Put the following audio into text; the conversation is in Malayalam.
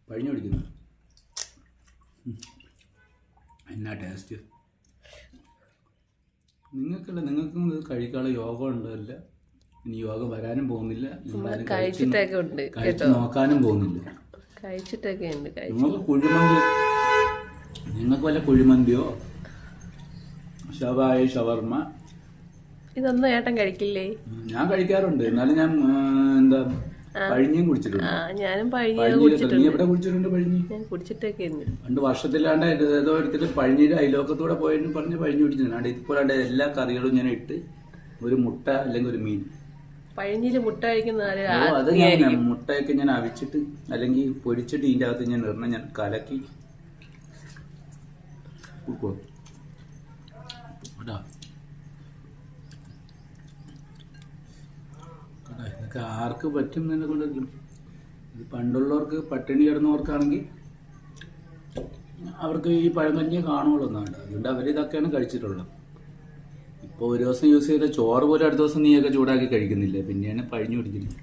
പഴിഞ്ഞു പിടിക്കുന്നു. എന്നാ ടേസ്റ്റ്. നിങ്ങൾക്കും ഇത് കഴിക്കാനുള്ള യോഗം ഉണ്ടല്ല. ഇനി യോഗം വരാനും പോകുന്നില്ല, കഴിച്ച് നോക്കാനും പോകുന്നില്ല. നിങ്ങൾക്ക് കുഴിമന്തി, നിങ്ങൾക്ക് വല്ല കുഴിമന്തിയോ ഷവർമ ഇതൊന്നും ഏട്ടൻ കഴിക്കില്ലേ? ഞാൻ കഴിക്കാറുണ്ട്. എന്നാലും ഞാൻ എന്താ പഴിഞ്ഞും കുടിച്ചിട്ടുണ്ട്. ഞാനും നീ എവിടെ കുടിച്ചിട്ടുണ്ട്? പഴിഞ്ഞി കുടിച്ചിട്ടൊക്കെ പണ്ട് വർഷത്തിലാണ്ട് ഏതോ എടുത്തിട്ട് പഴിഞ്ഞിട്ട് അയലോക്കത്തൂടെ പോയെന്ന് പറഞ്ഞ് പഴിഞ്ഞു കുടിച്ചിട്ടുണ്ട്. ഇപ്പോഴാണ്ട് എല്ലാ കറികളും ഞാൻ ഇട്ട് ഒരു മുട്ട അല്ലെങ്കിൽ ഒരു മീൻ. പഴിഞ്ഞില് മുട്ട കഴിക്കുന്ന അത് ഞാൻ മുട്ടയൊക്കെ ഞാൻ അവിച്ചിട്ട് അല്ലെങ്കിൽ പൊരിച്ചിട്ട് ഇതിൻ്റെ അകത്ത് ഞാൻ ഇടണം. ഞാൻ കലക്കി കേട്ടോ. ഇതൊക്കെ ആർക്ക് പറ്റും എന്നെ കൊണ്ടെങ്കിലും. ഇത് പണ്ടുള്ളവർക്ക് പട്ടിണി കിടന്നവർക്കാണെങ്കിൽ അവർക്ക് ഈ പഴങ്കഞ്ഞിയെ കാണുള്ളൂ എന്നാണ്. അതുകൊണ്ട് അവരിതൊക്കെയാണ് കഴിച്ചിട്ടുള്ളത്. ഇപ്പോൾ ഒരു ദിവസം യൂസ് ചെയ്ത ചോറ് പോലും അടുത്ത ദിവസം നീയൊക്കെ ചൂടാക്കി കഴിക്കുന്നില്ലേ, പിന്നെയാണ് പഴിഞ്ഞു പിടിക്കുന്നത്.